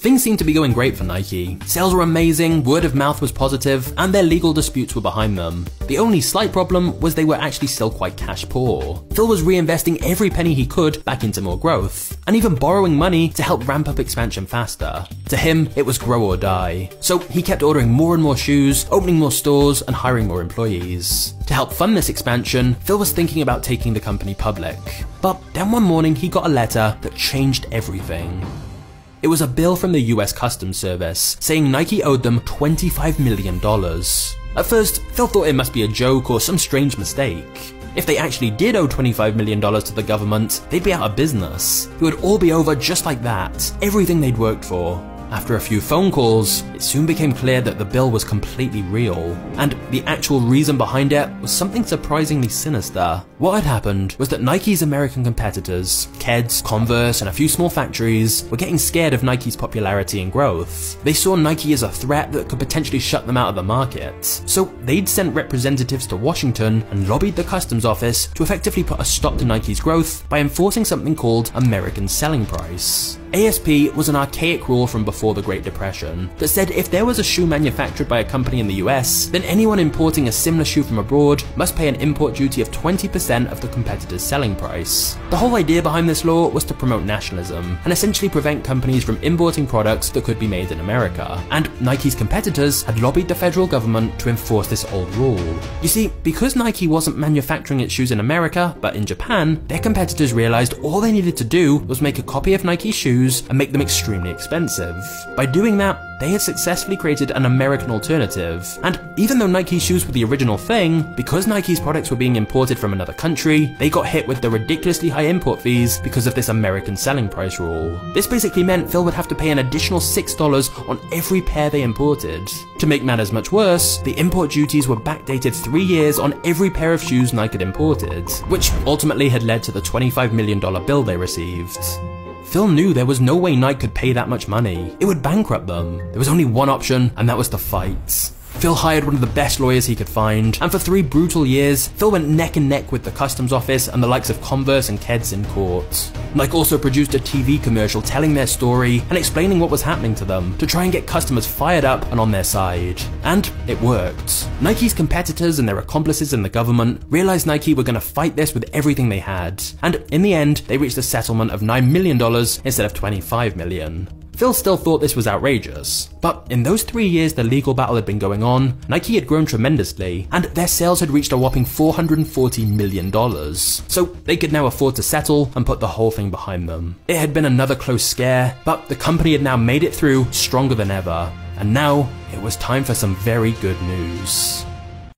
Things seemed to be going great for Nike. Sales were amazing, word of mouth was positive, and their legal disputes were behind them. The only slight problem was they were actually still quite cash poor. Phil was reinvesting every penny he could back into more growth, and even borrowing money to help ramp up expansion faster. To him, it was grow or die. So he kept ordering more and more shoes, opening more stores, and hiring more employees. To help fund this expansion, Phil was thinking about taking the company public. But then one morning he got a letter that changed everything. It was a bill from the US Customs Service saying Nike owed them $25 million. At first, Phil thought it must be a joke or some strange mistake. If they actually did owe $25 million to the government, they'd be out of business. It would all be over just like that, everything they'd worked for. After a few phone calls, it soon became clear that the bill was completely real, and the actual reason behind it was something surprisingly sinister. What had happened was that Nike's American competitors, Keds, Converse, and a few small factories, were getting scared of Nike's popularity and growth. They saw Nike as a threat that could potentially shut them out of the market. So they'd sent representatives to Washington and lobbied the customs office to effectively put a stop to Nike's growth by enforcing something called American Selling Price. ASP was an archaic rule from before the Great Depression that said if there was a shoe manufactured by a company in the US, then anyone importing a similar shoe from abroad must pay an import duty of 20% of the competitor's selling price. The whole idea behind this law was to promote nationalism and essentially prevent companies from importing products that could be made in America, and Nike's competitors had lobbied the federal government to enforce this old rule. You see, because Nike wasn't manufacturing its shoes in America, but in Japan, their competitors realized all they needed to do was make a copy of Nike's shoes and make them extremely expensive. By doing that, they had successfully created an American alternative, and even though Nike shoes were the original thing, because Nike's products were being imported from another country, they got hit with the ridiculously high import fees because of this American selling price rule. This basically meant Phil would have to pay an additional $6 on every pair they imported. To make matters much worse, the import duties were backdated 3 years on every pair of shoes Nike had imported, which ultimately had led to the $25 million bill they received. Phil knew there was no way Nike could pay that much money. It would bankrupt them. There was only one option, and that was to fight. Phil hired one of the best lawyers he could find, and for 3 brutal years, Phil went neck and neck with the customs office and the likes of Converse and Keds in court. Nike also produced a TV commercial telling their story and explaining what was happening to them to try and get customers fired up and on their side. And it worked. Nike's competitors and their accomplices in the government realized Nike were going to fight this with everything they had, and in the end, they reached a settlement of $9 million instead of $25 million. Phil still thought this was outrageous, but in those 3 years the legal battle had been going on, Nike had grown tremendously, and their sales had reached a whopping $440 million, so they could now afford to settle and put the whole thing behind them. It had been another close scare, but the company had now made it through stronger than ever, and now it was time for some very good news.